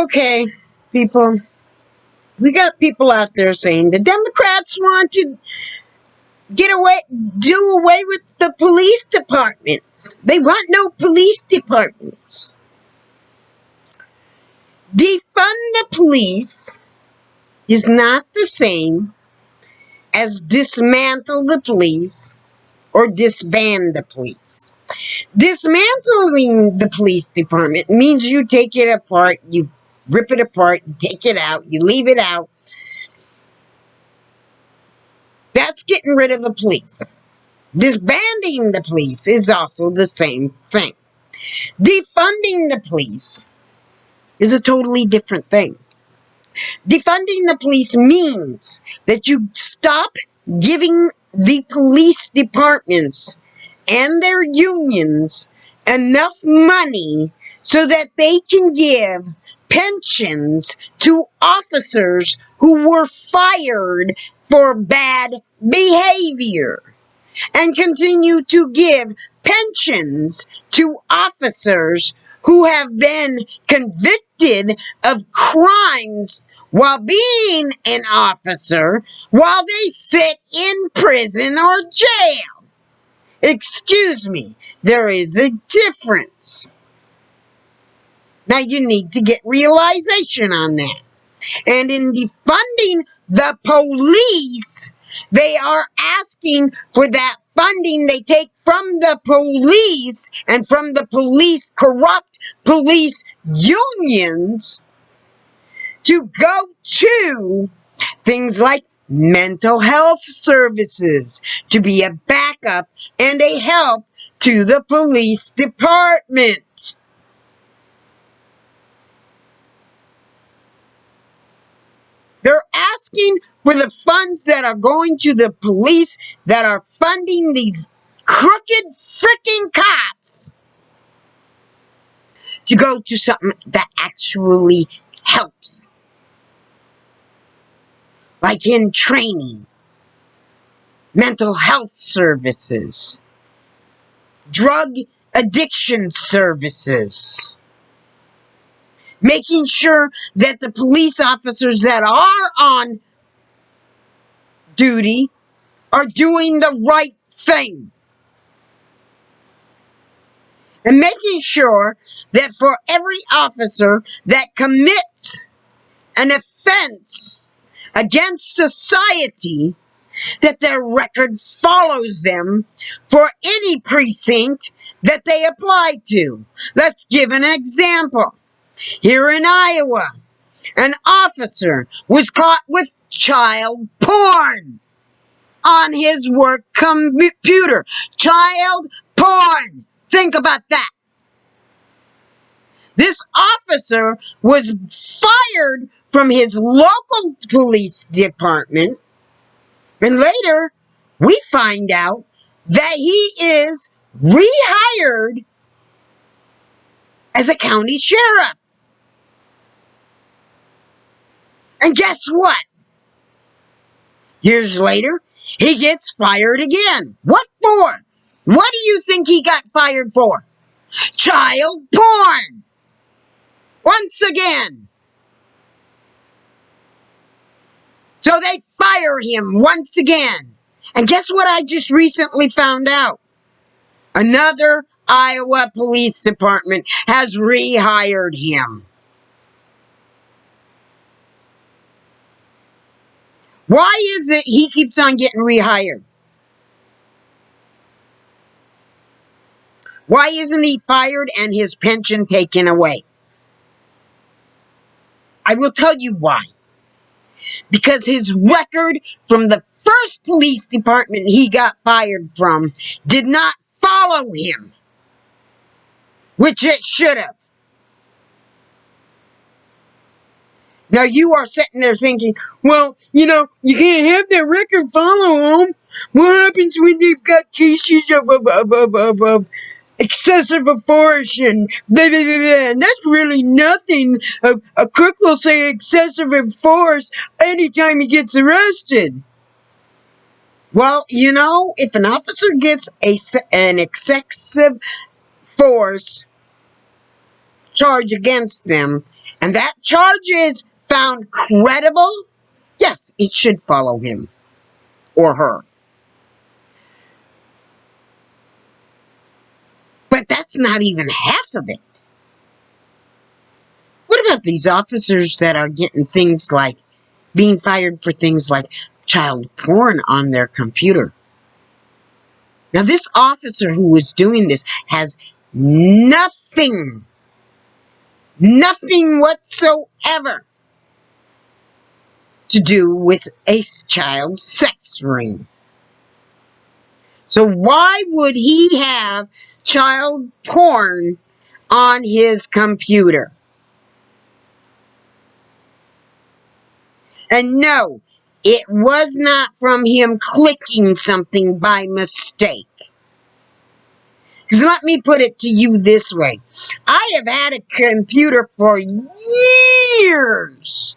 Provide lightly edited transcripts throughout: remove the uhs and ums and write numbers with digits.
Okay, people. We got people out there saying the Democrats want to do away with the police departments. They want no police departments. Defund the police is not the same as dismantle the police or disband the police. Dismantling the police department means you take it apart, you rip it apart, you take it out, you leave it out. That's getting rid of the police. Disbanding the police is also the same thing. Defunding the police is a totally different thing. Defunding the police means that you stop giving the police departments and their unions enough money so that they can give pensions to officers who were fired for bad behavior, and continue to give pensions to officers who have been convicted of crimes while being an officer, while they sit in prison or jail. Excuse me, there is a difference. Now you need to get realization on that. And in defunding the police, they are asking for that funding they take from the police and from the police, corrupt police unions, to go to things like mental health services, to be a backup and a help to the police department. They're asking for the funds that are going to the police that are funding these crooked freaking cops to go to something that actually helps. Like in training, mental health services, drug addiction services, making sure that the police officers that are on duty are doing the right thing. And making sure that for every officer that commits an offense against society, that their record follows them for any precinct that they apply to. Let's give an example. Here in Iowa, an officer was caught with child porn on his work computer. Child porn. Think about that. This officer was fired from his local police department, and later we find out that he is rehired as a county sheriff. And guess what? Years later, he gets fired again. What for? What do you think he got fired for? Child porn. Once again. So they fire him once again. And guess what I just recently found out? Another Iowa police department has rehired him. Why is it he keeps on getting rehired? Why isn't he fired and his pension taken away? I will tell you why. Because his record from the first police department he got fired from did not follow him, which it should have. Now you are sitting there thinking, well, you can't have that record follow them. What happens when they've got cases of excessive force and blah, blah, blah, blah. And that's really nothing. A crook will say excessive force anytime he gets arrested. Well, if an officer gets an excessive force charge against them, and that charge is found credible, yes, it should follow him or her. But that's not even half of it. What about these officers that are getting things like being fired for things like child porn on their computer? Now, this officer who was doing this has nothing whatsoever to do with a child's sex ring. So why would he have child porn on his computer? And no, it was not from him clicking something by mistake. Because let me put it to you this way. I have had a computer for years.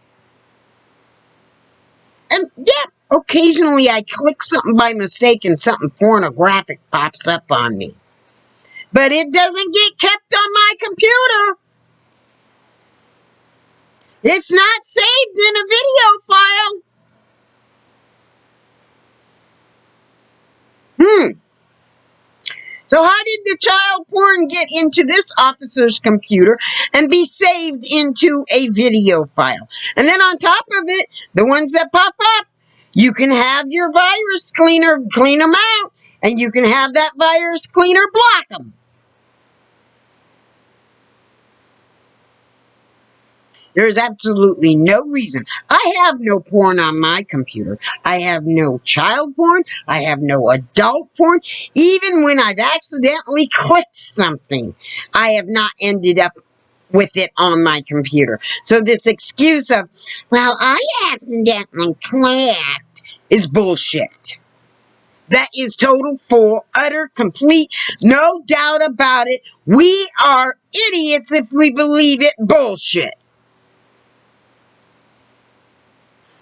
And yeah, occasionally I click something by mistake and something pornographic pops up on me. But it doesn't get kept on my computer. It's not saved in a video file. So how did the child porn get into this officer's computer and be saved into a video file? And then on top of it, the ones that pop up, you can have your virus cleaner clean them out, and you can have that virus cleaner block them. There's absolutely no reason. I have no porn on my computer. I have no child porn. I have no adult porn. Even when I've accidentally clicked something, I have not ended up with it on my computer. So this excuse of, well, I accidentally clicked is bullshit. That is total, full, utter, complete, no doubt about it. We are idiots if we believe it bullshit.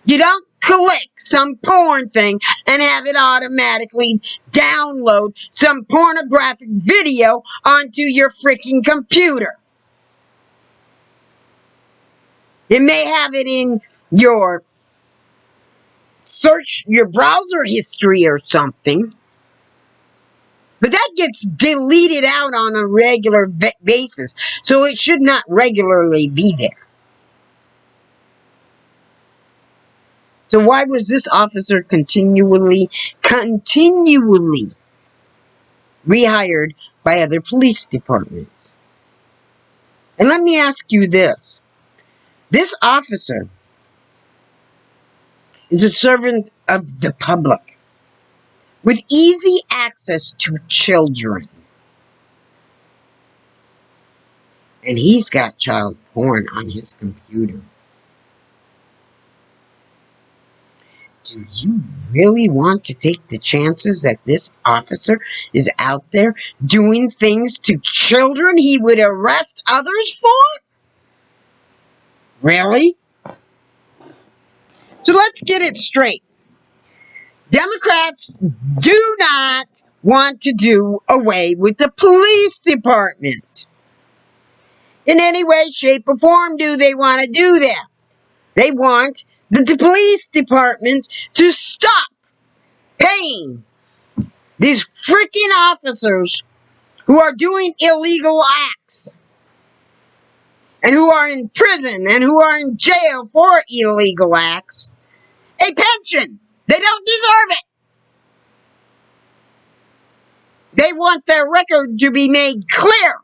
You don't click some porn thing and have it automatically download some pornographic video onto your freaking computer. It may have it in your search, your browser history or something, but that gets deleted out on a regular basis, so it should not regularly be there. So why was this officer continually rehired by other police departments? And let me ask you this. This officer is a servant of the public with easy access to children. And he's got child porn on his computer. Do you really want to take the chances that this officer is out there doing things to children he would arrest others for? Really? So let's get it straight. Democrats do not want to do away with the police department. In any way, shape, or form do they want to do that? They want the police department to stop paying these freaking officers who are doing illegal acts and who are in prison and who are in jail for illegal acts a pension. They don't deserve it. They want their record to be made clear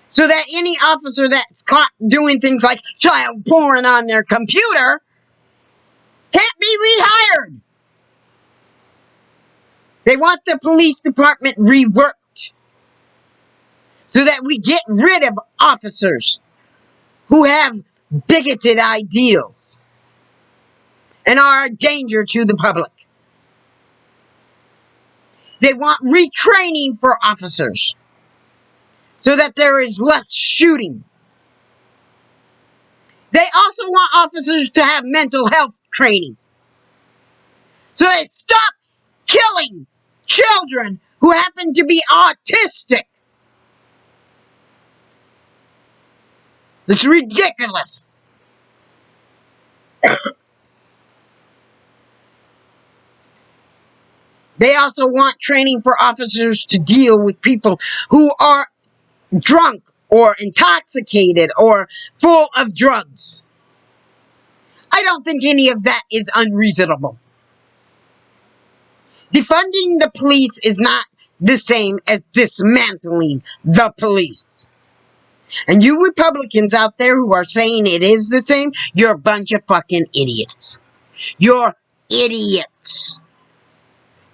so that any officer that's caught doing things like child porn on their computer can't be rehired. They want the police department reworked so that we get rid of officers who have bigoted ideals and are a danger to the public. They want retraining for officers so that there is less shooting. They also want officers to have mental health training so they stop killing children who happen to be autistic. It's ridiculous. They also want training for officers to deal with people who are drunk or intoxicated or full of drugs. I don't think any of that is unreasonable. Defunding the police is not the same as dismantling the police. And you Republicans out there who are saying it is the same, you're a bunch of fucking idiots. You're idiots.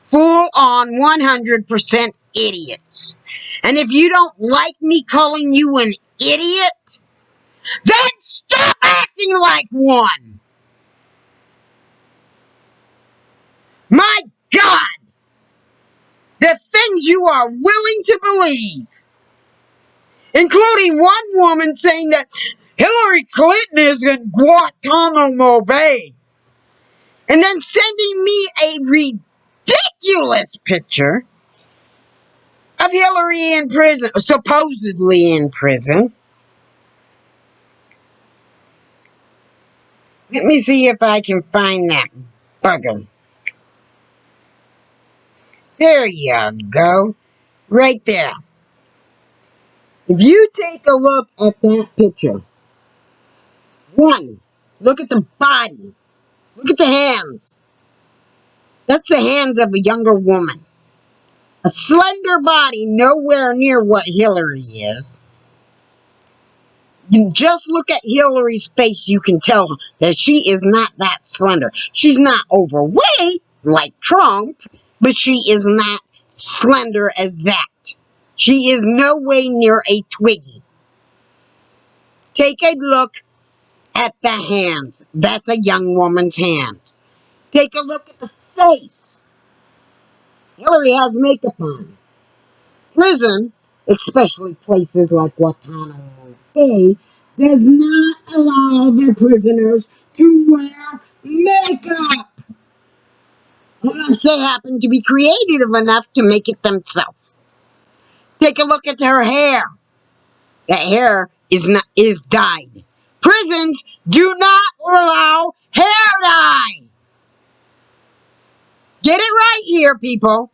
Full on 100% idiots. And if you don't like me calling you an idiot, then stop acting like one. My God, the things you are willing to believe, including one woman saying that Hillary Clinton is in Guantanamo Bay, and then sending me a ridiculous picture of Hillary in prison, supposedly in prison. Let me see if I can find that bugger. There you go. Right there. If you take a look at that picture, one, look at the body. Look at the hands. That's the hands of a younger woman. A slender body, nowhere near what Hillary is. You just look at Hillary's face, you can tell that she is not that slender. She's not overweight like Trump, but she is not slender as that. She is no way near a Twiggy. Take a look at the hands. That's a young woman's hand. Take a look at the face. Hillary has makeup on. Prison, especially places like Guantanamo Bay, does not allow their prisoners to wear makeup unless they happen to be creative enough to make it themselves. Take a look at her hair. That hair is dyed. Prisons do not allow hair dye. Get it right here, people.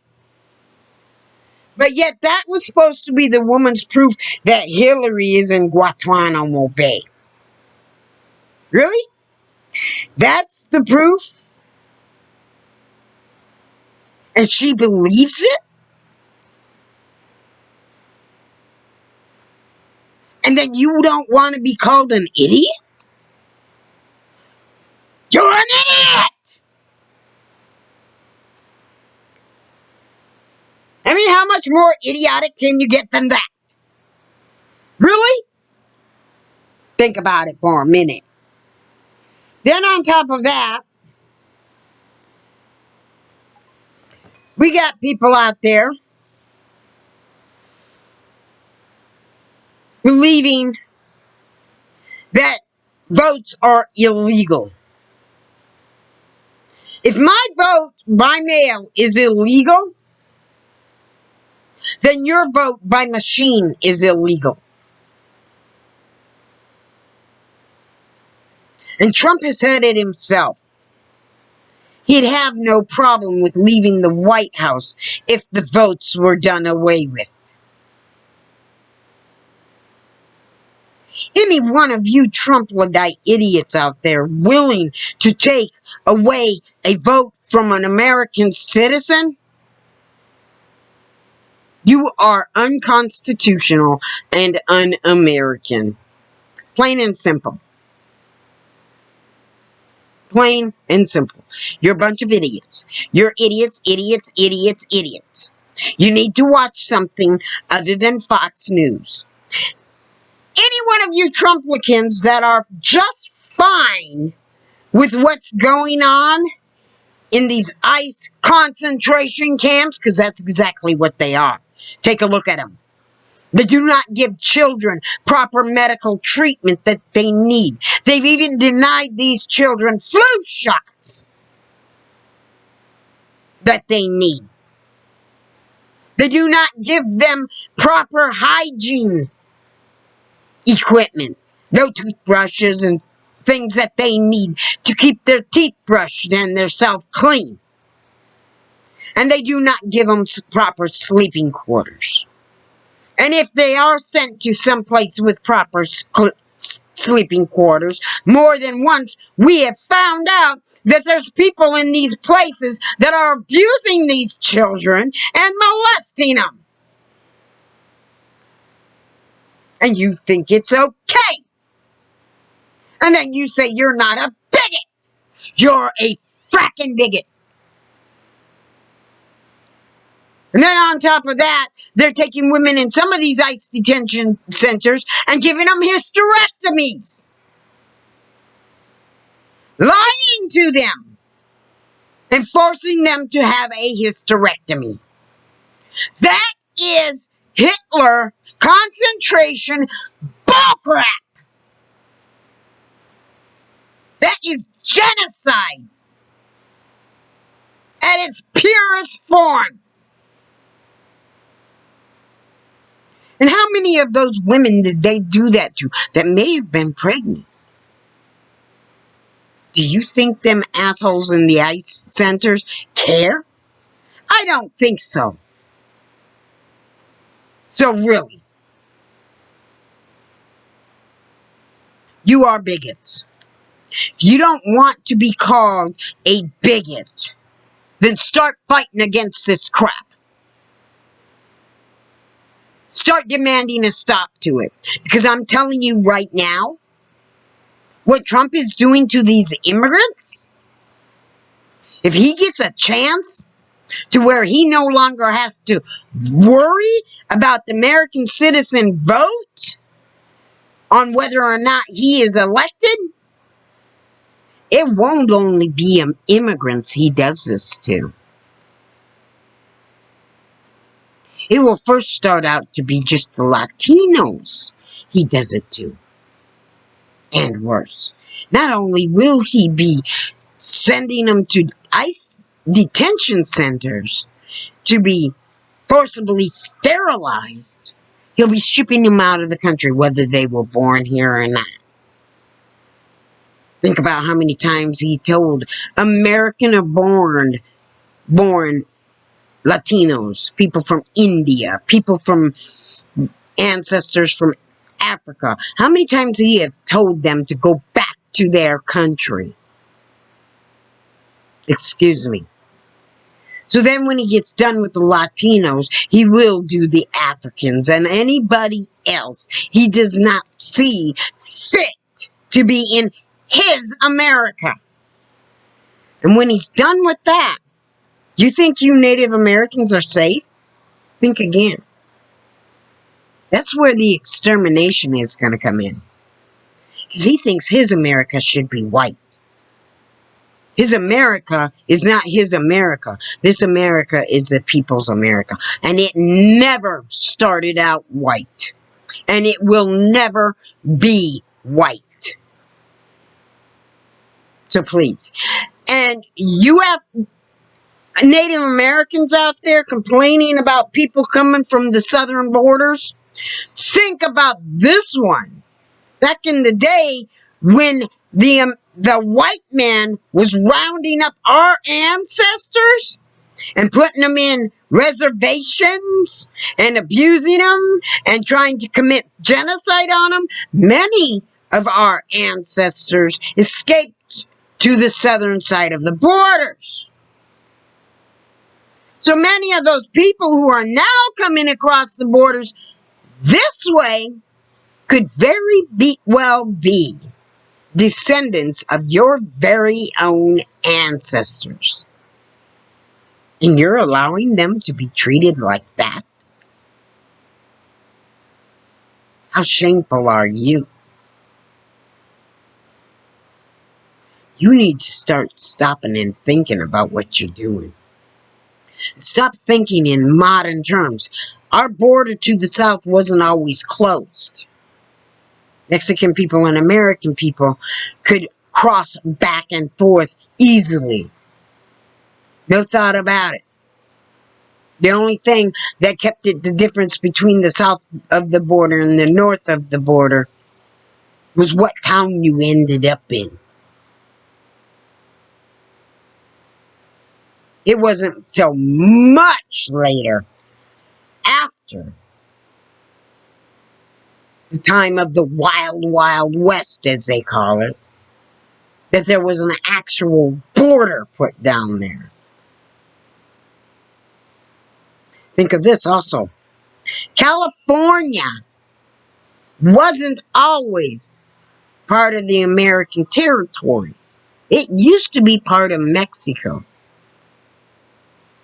But yet that was supposed to be the woman's proof that Hillary is in Guantanamo Bay. Really? That's the proof? And she believes it? And then you don't want to be called an idiot? You're an idiot! I mean, how much more idiotic can you get than that? Really? Think about it for a minute. Then on top of that, we got people out there believing that votes are illegal. If my vote by mail is illegal, then your vote by machine is illegal. And Trump has said it himself. He'd have no problem with leaving the White House if the votes were done away with. Any one of you Trump-Ludite idiots out there willing to take away a vote from an American citizen, you are unconstitutional and un-American. Plain and simple. Plain and simple. You're a bunch of idiots. You're idiots, idiots, idiots, idiots. You need to watch something other than Fox News. Any one of you Trumplicans that are just fine with what's going on in these ICE concentration camps, because that's exactly what they are. Take a look at them. They do not give children proper medical treatment that they need. They've even denied these children flu shots that they need. They do not give them proper hygiene equipment. No toothbrushes and things that they need to keep their teeth brushed and their self clean. And they do not give them proper sleeping quarters. And if they are sent to some place with proper sleeping quarters, more than once we have found out that there's people in these places that are abusing these children and molesting them. And you think it's okay. And then you say you're not a bigot. You're a fracking bigot. And then on top of that, they're taking women in some of these ICE detention centers and giving them hysterectomies. Lying to them and forcing them to have a hysterectomy. That is Hitler concentration bullcrap. That is genocide at its purest form. And how many of those women did they do that to that may have been pregnant? Do you think them assholes in the ICE centers care? I don't think so. So really, you are bigots. If you don't want to be called a bigot, then start fighting against this crap. Start demanding a stop to it. Because I'm telling you right now, what Trump is doing to these immigrants, if he gets a chance to where he no longer has to worry about the American citizen vote on whether or not he is elected, it won't only be immigrants he does this to. It will first start out to be just the Latinos he does it to. And worse. Not only will he be sending them to ICE detention centers to be forcibly sterilized, he'll be shipping them out of the country, whether they were born here or not. Think about how many times he told American or born Latinos, people from India, people from ancestors from Africa. How many times he have told them to go back to their country? Excuse me. So then when he gets done with the Latinos, he will do the Africans and anybody else he does not see fit to be in his America. And when he's done with that, you think you Native Americans are safe? Think again. That's where the extermination is going to come in. Because he thinks his America should be white. His America is not his America. This America is the people's America. And it never started out white. And it will never be white. So please. And you have Native Americans out there complaining about people coming from the southern borders. Think about this one. Back in the day when the white man was rounding up our ancestors and putting them in reservations and abusing them and trying to commit genocide on them, many of our ancestors escaped to the southern side of the borders. So many of those people who are now coming across the borders this way could very well be descendants of your very own ancestors. And you're allowing them to be treated like that? How shameful are you? You need to start stopping and thinking about what you're doing. Stop thinking in modern terms. Our border to the south wasn't always closed. Mexican people and American people could cross back and forth easily. No thought about it. The only thing that kept it the difference between the south of the border and the north of the border was what town you ended up in. It wasn't till much later, after the time of the Wild Wild West, as they call it, that there was an actual border put down there. Think of this also. California wasn't always part of the American territory. It used to be part of Mexico.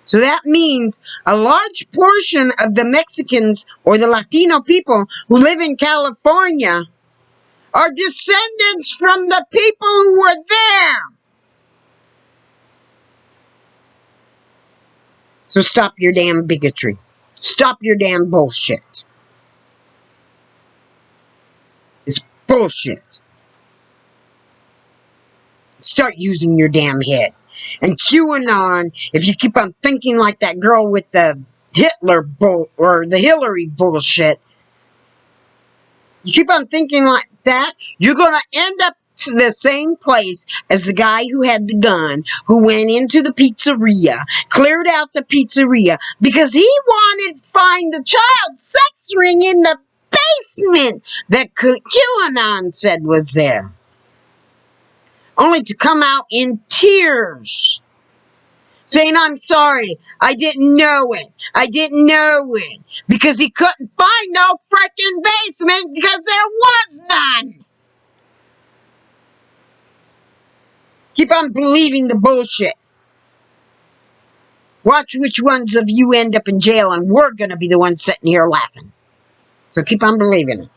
So that means a large portion of the Mexicans or the Latino people who live in California are descendants from the people who were there. So stop your damn bigotry. Stop your damn bullshit. It's bullshit. Start using your damn head. And QAnon, if you keep on thinking like that girl with the Hitler bull or the Hillary bullshit, you keep on thinking like that, you're going to end up to the same place as the guy who had the gun, who went into the pizzeria, cleared out the pizzeria, because he wanted to find the child sex ring in the basement that QAnon said was there. Only to come out in tears, saying, I'm sorry, I didn't know it. I didn't know it. Because he couldn't find no freaking basement because there was none. Keep on believing the bullshit. Watch which ones of you end up in jail, and we're going to be the ones sitting here laughing. So keep on believing it.